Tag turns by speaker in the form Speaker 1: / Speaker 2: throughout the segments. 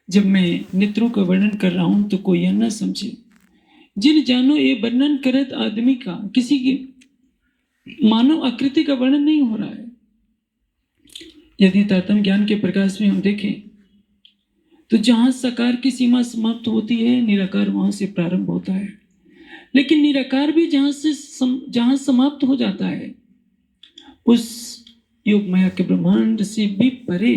Speaker 1: जब मैं नेत्रों का वर्णन कर रहा हूं तो कोई यह न समझे जिन जानो ये वर्णन करत आदमी का किसी की मानव आकृति का वर्णन नहीं हो रहा है। यदि तात्म ज्ञान के प्रकाश में हम देखें तो जहां साकार की सीमा समाप्त होती है निराकार वहां से प्रारंभ होता है, लेकिन निराकार भी जहां समाप्त हो जाता है उस योग माया के ब्रह्मांड से भी परे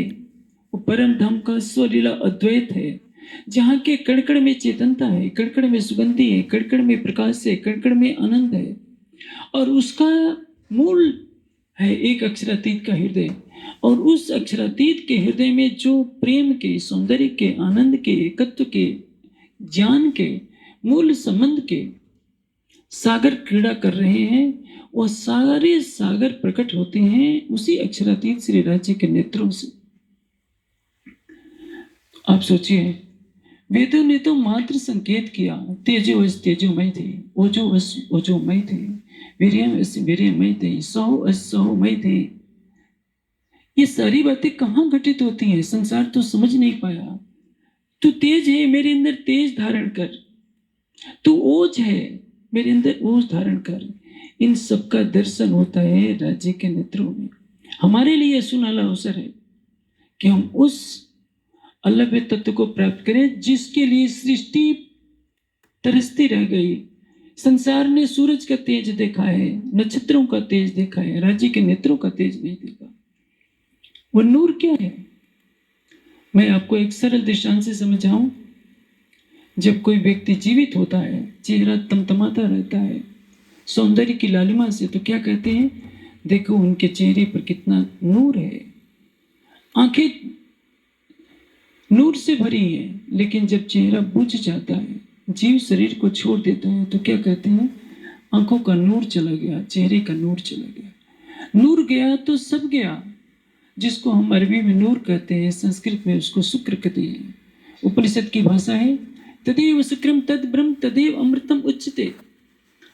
Speaker 1: वो परम धाम का स्वलीला अद्वैत है, जहाँ के कड़कड़ में चेतनता है, कड़कड़ में सुगंधी है, कड़कड़ में प्रकाश है, कड़कड़ में आनंद है। और उसका मूल है एक अक्षरातीत का हृदय। और उस अक्षरातीत के हृदय में जो प्रेम के, सौंदर्य के, आनंद के, एकत्व के, ज्ञान के, मूल संबंध के सागर क्रीड़ा कर रहे हैं, वह सारे सागर प्रकट होते हैं उसी अक्षरातीत श्री राज्य के नेत्रों से। आप सोचिए, वेदों ने तो मात्र संकेत किया, तेजोवश तेजोमय थे, ओजोवश ओजोमय थे, वीर्यवश वीर्यमय थे, सौवश सौमय थे। ये सारी बातें कहाँ घटित होती हैं? संसार तो समझ नहीं पाया। तू तेज है, मेरे अंदर तेज धारण कर। तू ओज है, मेरे अंदर ओज धारण कर। इन सबका दर्शन होता है राज्य के नेत्रों में। हमारे लिए सुनहरा अवसर है कि हम उस अलभ्य तत्व को प्राप्त करें जिसके लिए सृष्टि तरसती रह गई। संसार ने सूरज का तेज देखा है, नक्षत्रों का तेज देखा है, राज्य के नेत्रों का तेज नहीं देखा। वो नूर क्या है? मैं आपको एक सरल दृष्टांत से समझाऊं। जब कोई व्यक्ति जीवित होता है, चेहरा तमतमाता रहता है सौंदर्य की लालिमा से, तो क्या कहते हैं? देखो उनके चेहरे पर कितना नूर है, आंखें नूर से भरी है। लेकिन जब चेहरा बुझ जाता है, जीव शरीर को छोड़ देता है, तो क्या कहते हैं? आंखों का नूर चला गया, चेहरे का नूर चला गया। नूर गया तो सब गया। जिसको हम अरबी में नूर कहते हैं, संस्कृत में उसको शुक्र कहते हैं। उपनिषद की भाषा है तदेव शुक्रम तद ब्रह्म तदेव अमृतम उच्चते।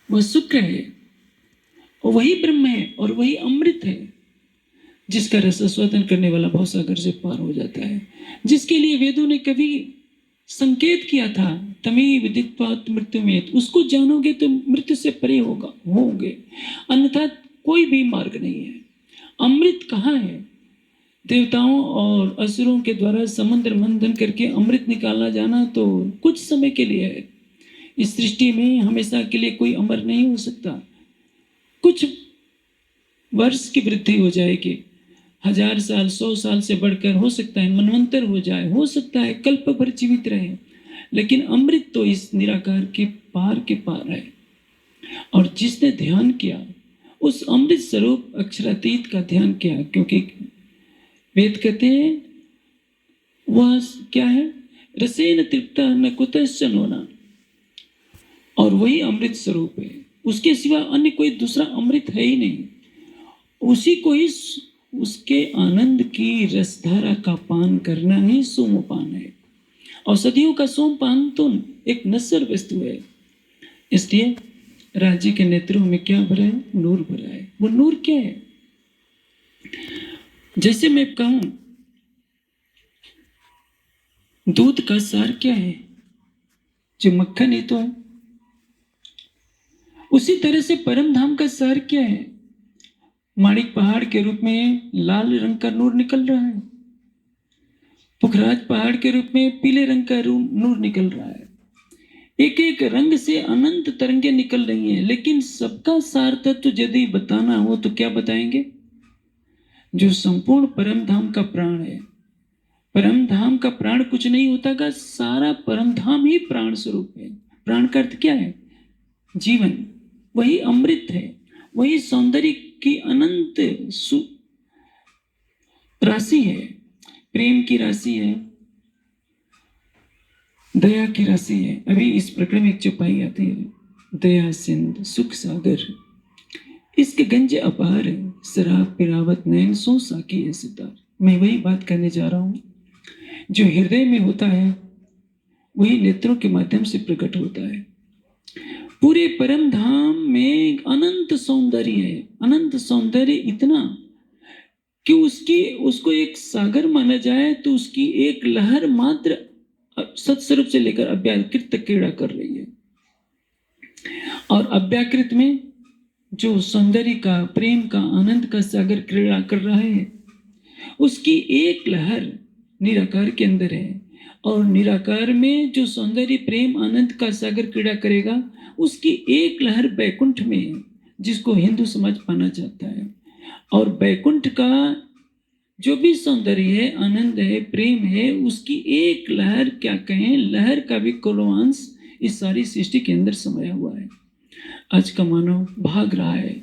Speaker 1: वह शुक्र है और वही ब्रह्म है और वही अमृत है, जिसका रस आस्वादन करने वाला भवसागर से पार हो जाता है, जिसके लिए वेदों ने कभी संकेत किया था, तमेव दिक्पात मृत्यु में, उसको जानोगे तो मृत्यु से परे होंगे, अन्यथा कोई भी मार्ग नहीं है। अमृत कहाँ है? देवताओं और असुरों के द्वारा समुद्र मंथन करके अमृत निकाला जाना तो कुछ समय के लिए है। इस सृष्टि में हमेशा के लिए कोई अमर नहीं हो सकता। कुछ वर्ष की वृद्धि हो जाएगी, 1000 साल 100 साल से बढ़कर हो सकता है मनवंतर हो जाए, हो सकता है कल्प भर जीवित रहे, लेकिन अमृत तो इस निराकार के पार है। और जिसने ध्यान किया उस अमृत स्वरूप अक्षरातीत का ध्यान किया, क्योंकि वेद कहते हैं वह क्या है? रसेन तृप्ता न कुतश्चन होना। और वही अमृत स्वरूप है, उसके सिवा अन्य कोई दूसरा अमृत है ही नहीं। उसी को ही उसके आनंद की रसधारा का पान करना ही सोमपान है। औषधियों का सोमपान तो एक नश्वर वस्तु है। इसलिए राज्य के नेत्रों में क्या भरा है? नूर भरा है। वो नूर क्या है? जैसे मैं कहूं दूध का सार क्या है? जो मक्खन ही तो है। उसी तरह से परम धाम का सार क्या है? माणिक पहाड़ के रूप में लाल रंग का नूर निकल रहा है, पुखराज पहाड़ के रूप में पीले रंग का नूर निकल रहा है। एक एक रंग से अनंत तरंगे निकल रही हैं, लेकिन सबका सार तत्व यदि बताना हो तो क्या बताएंगे? जो संपूर्ण परम धाम का प्राण है। परम धाम का प्राण कुछ नहीं होता का, सारा परम धाम ही प्राण स्वरूप है। प्राण का अर्थ क्या है? जीवन। वही अमृत है, वही सौंदर्य की अनंत राशि है, प्रेम की राशि है, दया की राशि है। अभी इस प्रकरण में एक चौपाई आती है, दया सिंध सुख सागर, इसके गंज अपार, शराब पिरावत नैन सो साकी है सितार। मैं वही बात करने जा रहा हूं, जो हृदय में होता है वही नेत्रों के माध्यम से प्रकट होता है। पूरे परम धाम में अनंत सौंदर्य है, अनंत सौंदर्य इतना कि उसको एक सागर माना जाए तो उसकी एक लहर मात्र सत्स्वरूप से लेकर अव्याकृत तक क्रीड़ा कर रही है। और अव्याकृत में जो सौंदर्य का, प्रेम का, आनंद का सागर क्रीड़ा कर रहा है, उसकी एक लहर निराकार के अंदर है। और निराकार में जो सौंदर्य, प्रेम, आनंद का सागर क्रीड़ा करेगा, उसकी एक लहर बैकुंठ में है, जिसको हिंदू समाज पाना चाहता है। और बैकुंठ का जो भी सौंदर्य है, आनंद है, प्रेम है, उसकी एक लहर, क्या कहें, लहर का भी कुलवांश इस सारी सृष्टि के अंदर समाया हुआ है। आज का मानव भाग रहा है,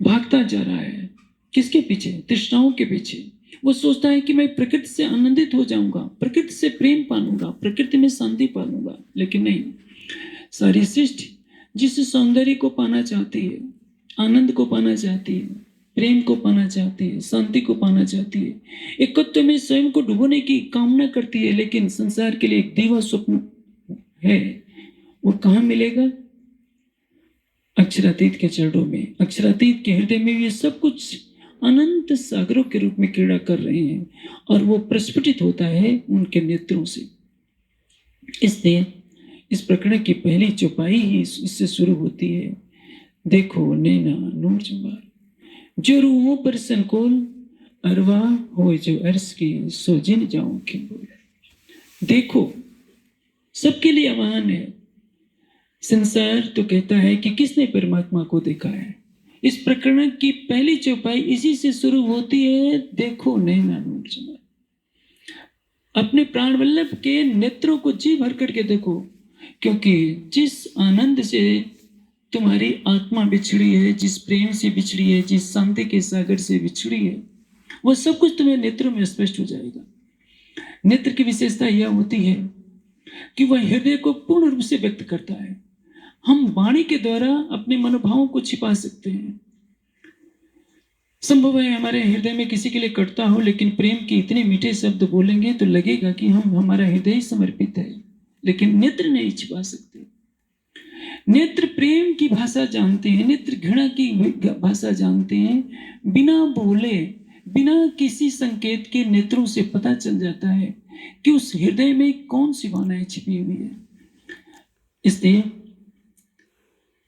Speaker 1: भागता जा रहा है। किसके पीछे? तृष्णाओं के पीछे। वो सोचता है कि मैं प्रकृति से आनंदित हो जाऊंगा, प्रकृति से प्रेम पालूंगा, प्रकृति में शांति पालूंगा। लेकिन नहीं, सारी सृष्टि जिस सौंदर्य को पाना चाहती है, आनंद को पाना चाहती है, प्रेम को पाना चाहती है, शांति को पाना चाहती है, एकत्व में स्वयं को डुबोने की कामना करती है, लेकिन संसार के लिए एक दिवा स्वप्न है। वो कहाँ मिलेगा? अक्षरातीत के चरणों में, अक्षरातीत के हृदय में ये सब कुछ अनंत सागरों के रूप में क्रीड़ा कर रहे हैं, और वो प्रस्फुटित होता है उनके नेत्रों से। इसलिए इस प्रकरण की पहली चौपाई ही इससे शुरू होती है। देखो नैना नूर जमार, जो रूहों पर संकोल, अरवा हो जो अर्श की, सो जिन जाऊं के बोल। देखो, सबके लिए आह्वान है। संसार तो कहता है कि किसने परमात्मा को देखा है। इस प्रकरण की पहली चौपाई इसी से शुरू होती है। देखो नैना नूर जमार, अपने प्राण वल्लभ के नेत्रों को जी भर करके देखो, क्योंकि जिस आनंद से तुम्हारी आत्मा बिछड़ी है, जिस प्रेम से बिछड़ी है, जिस शांति के सागर से बिछड़ी है, वो सब कुछ तुम्हें नेत्रों में स्पष्ट हो जाएगा। नेत्र की विशेषता यह होती है कि वह हृदय को पूर्ण रूप से व्यक्त करता है। हम वाणी के द्वारा अपने मनोभावों को छिपा सकते हैं। संभव है हमारे हृदय में किसी के लिए कटता हो, लेकिन प्रेम के इतने मीठे शब्द बोलेंगे तो लगेगा कि हमारा हृदय समर्पित है, लेकिन नेत्र नहीं छिपा सकते। नेत्र प्रेम की भाषा जानते हैं, नेत्र घृणा की भाषा जानते हैं। बिना बोले, बिना किसी संकेत के नेत्रों से पता चल जाता है कि उस हृदय में कौन सी भावनाएं छिपी हुई है। इसलिए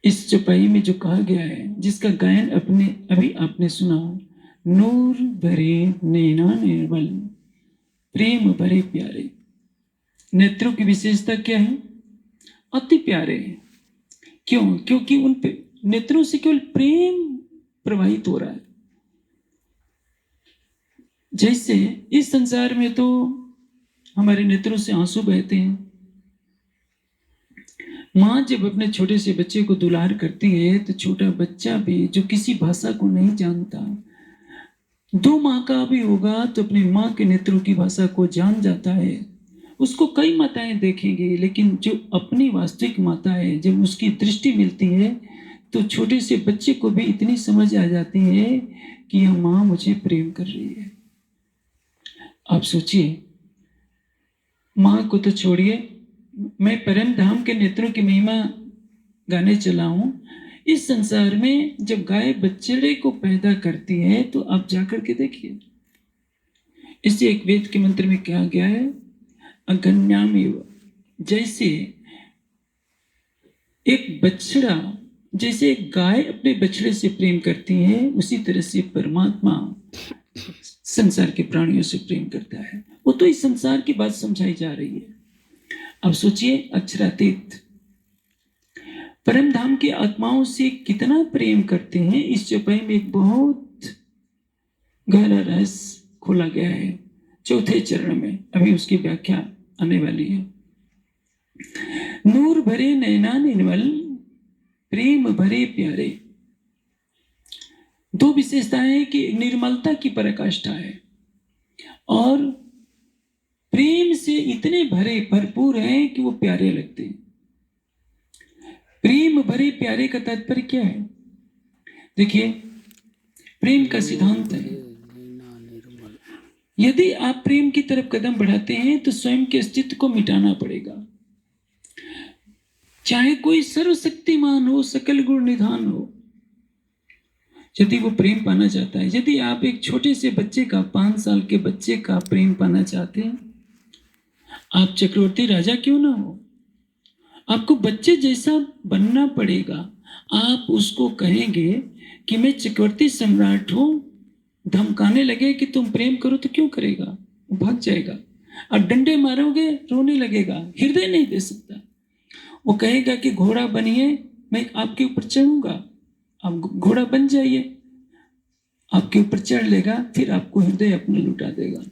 Speaker 1: इस चौपाई में जो कहा गया है, जिसका गायन अभी आपने सुना, नूर भरे नैना निर्मल, प्रेम भरे प्यारे। नेत्रों की विशेषता क्या है? अति प्यारे। क्यों? क्योंकि उन नेत्रों से केवल प्रेम प्रवाहित हो रहा है। जैसे इस संसार में तो हमारे नेत्रों से आंसू बहते हैं। माँ जब अपने छोटे से बच्चे को दुलार करती है, तो छोटा बच्चा भी जो किसी भाषा को नहीं जानता, दो माँ का भी होगा तो अपनी माँ के नेत्रों की भाषा को जान जाता है। उसको कई माताएं देखेंगे, लेकिन जो अपनी वास्तविक माता है, जब उसकी दृष्टि मिलती है तो छोटे से बच्चे को भी इतनी समझ आ जाती है कि यह माँ मुझे प्रेम कर रही है। आप सोचिए, माँ को तो छोड़िए, मैं परम धाम के नेत्रों की महिमा गाने चला हूं। इस संसार में जब गाय बच्चे को पैदा करती है तो आप जाकर के देखिए। इसे एक वेद के मंत्र में कहा गया है, अगन्यामेव। जैसे एक बछड़ा, जैसे एक गाय अपने बछड़े से प्रेम करती है, उसी तरह से परमात्मा संसार के प्राणियों से प्रेम करता है। वो तो इस संसार की बात समझाई जा रही है। अब सोचिए, अक्षरातीत परम धाम की आत्माओं से कितना प्रेम करते हैं। इस चौपाई में एक बहुत गहरा रहस्य खोला गया है चौथे चरण में। अभी उसकी व्याख्या आने वाली है। नूर भरे नैना निर्मल, प्रेम भरे प्यारे। दो विशेषताएं कि निर्मलता की पराकाष्ठा है और प्रेम से इतने भरे भरपूर हैं कि वो प्यारे लगते हैं। प्रेम भरे प्यारे का तात्पर्य क्या है? देखिए, प्रेम का सिद्धांत है, यदि आप प्रेम की तरफ कदम बढ़ाते हैं तो स्वयं के अस्तित्व को मिटाना पड़ेगा। चाहे कोई सर्वशक्तिमान हो, सकल गुण निधान हो, यदि वो प्रेम पाना चाहता है, यदि आप एक छोटे से बच्चे का, 5 साल के बच्चे का प्रेम पाना चाहते हैं, आप चक्रवर्ती राजा क्यों ना हो, आपको बच्चे जैसा बनना पड़ेगा। आप उसको कहेंगे कि मैं चक्रवर्ती सम्राट हूं, धमकाने लगे कि तुम प्रेम करो तो क्यों करेगा, वो भाग जाएगा। और डंडे मारोगे रोने लगेगा, हृदय नहीं दे सकता। वो कहेगा कि घोड़ा बनिए, मैं आपके ऊपर चढ़ूंगा, आप घोड़ा बन जाइए, आपके ऊपर चढ़ लेगा, फिर आपको हृदय अपना लुटा देगा।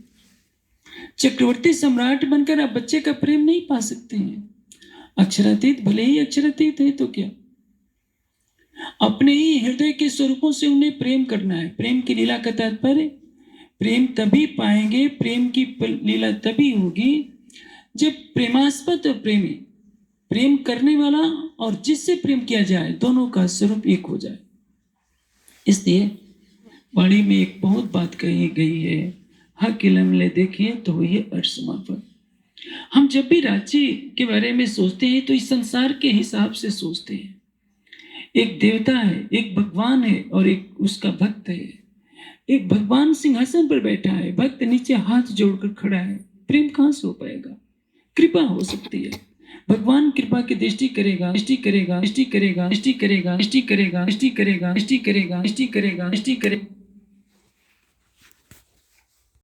Speaker 1: चक्रवर्ती सम्राट बनकर आप बच्चे का प्रेम नहीं पा सकते हैं। अक्षरातीत भले ही अक्षरातीत है तो क्या, अपने ही हृदय के स्वरूपों से उन्हें प्रेम करना है। प्रेम की लीला का तात्पर्य, प्रेम तभी पाएंगे, प्रेम की लीला तभी होगी जब प्रेमास्पद प्रेमी, प्रेम करने वाला और जिससे प्रेम किया जाए, दोनों का स्वरूप एक हो जाए। इसलिए वाणी में एक बहुत बात कही गई है, हक इलमले देखिए तो हुई अर्समाफत। हम जब भी राज्य के बारे में सोचते हैं तो इस संसार के हिसाब से सोचते हैं। एक देवता है, एक भगवान है और एक उसका भक्त है। एक भगवान सिंहासन पर बैठा है, भक्त नीचे हाथ जोड़कर खड़ा है। प्रेम कहां से हो पाएगा, कृपा हो सकती है। भगवान कृपा की दृष्टि करेगा, दृष्टि करेगा, दृष्टि करेगा, दृष्टि करेगा, दृष्टि करेगा, दृष्टि करेगा, दृष्टि करेगा, दृष्टि करेगा, दृष्टि करेगा,